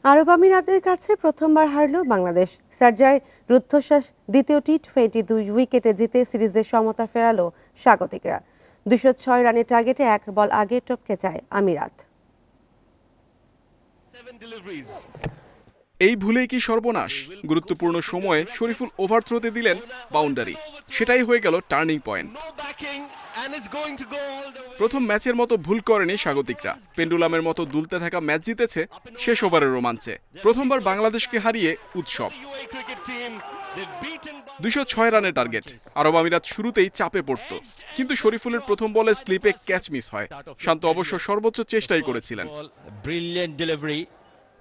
আরব আমিরাতের কাছে প্রথমবার হারল বাংলাদেশ। সার্জায় রুদ্ধশ্বাস দ্বিতীয় টি-20 2 উইকেটে জিতে সিরিজের সমতা ফেরালো স্বাগতিকরা। 206 রানের টার্গেটে 1 বল আগে টপকে যায় আমিরাত। এই ভুলেই কি সর্বনাশ? গুরুত্বপূর্ণ সময়ে শরীফুল ওভার থ্রোতে দিলেন বাউন্ডারি, সেটাই হয়ে গেল টার্নিং পয়েন্ট। প্রথম ম্যাচের মতো ভুল করেনি স্বাগতিকরা। পেন্ডুলামের মতো দুলতে থাকা ম্যাচ জিতেছে শেষ ওভারের রোমাঞ্চে। প্রথমবার বাংলাদেশকে হারিয়ে উৎসব। 206 রানের টার্গেট। আরব আমিরাত শুরুতেই চাপে পড়ত, কিন্তু শরীফুলের প্রথম বলে স্লিপে ক্যাচ মিস হয়। শান্ত অবশ্য সর্বোচ্চ চেষ্টাই করেছিলেন।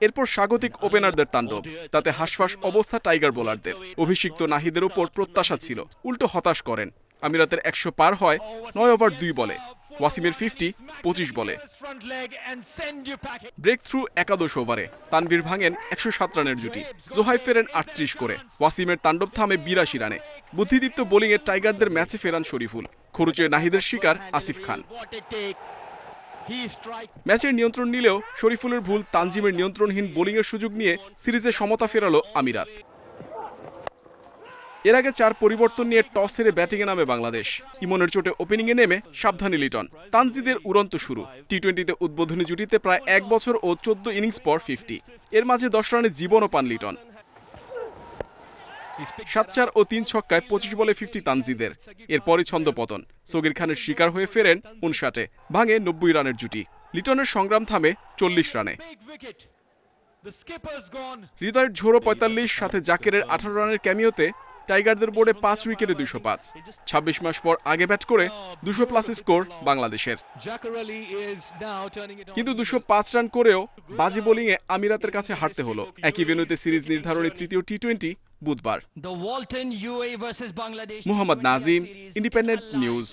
এরপর স্বাগতিক ওপেনারদের তাণ্ডব, তাতে হাঁসফাঁস অবস্থা টাইগার বোলারদের। অভিষিক্ত নাহিদের ওপর প্রত্যাশা ছিল, উল্টো হতাশ করেন। আমিরাতের 100 পার হয় 9 ওভার 2 বলে। ওয়াসিমের 50 25 বলে। ব্রেক থ্রু একাদশ ওভারে তানভীর ভাঙেন 107 রানের জুটি। জোহাই ফেরেন 38 করে। ওয়াসিমের তাণ্ডব থামে 82 রানে। বুদ্ধিদীপ্ত বোলিংয়ে টাইগারদের ম্যাচে ফেরান শরীফুল। খরুচে নাহিদের শিকার আসিফ খান। ম্যাচের নিয়ন্ত্রণ নিলেও শরীফুলের ভুল তানজিমের নিয়ন্ত্রণহীন বোলিংয়ের সুযোগ নিয়ে সিরিজে সমতা ফেরালো আমিরাত। এর আগে 4 পরিবর্তন নিয়ে টস হেরে ব্যাটিংয়ে নামে বাংলাদেশ। ইমনের চোটে ওপেনিংয়ে নেমে সাবধানী লিটন। তানজিদের উড়ন্ত শুরু। টি-20তে উদ্বোধনী জুটিতে প্রায় 1 বছর ও 14 ইনিংস পর 50। এর মাঝে 10 রানে জীবনও পান লিটন। 7-4 ও 3 ছক্কায় 25 বলে 50 তানজিদের। এরপরই ছন্দপতন। সগির খানের শিকার হয়ে ফেরেন 59, ভাঙে 90 রানের জুটি। লিটনের সংগ্রাম থামে 40 রানে। হৃদয়ের ঝোড়ো 45, সাথে জাকেরের 18 রানের ক্যামিওতে টাইগারদের বোর্ডে 5 উইকেটে 205। 26 মাস পর আগে ব্যাট করে 200+ স্কোর বাংলাদেশের। কিন্তু 205 রান করেও বাজি বোলিংয়ে আমিরাতের কাছে হারতে হলো। একই ভেন্যুতে সিরিজ নির্ধারণী তৃতীয় টি-20 বুধবার। Mohammad Nazim, independent news.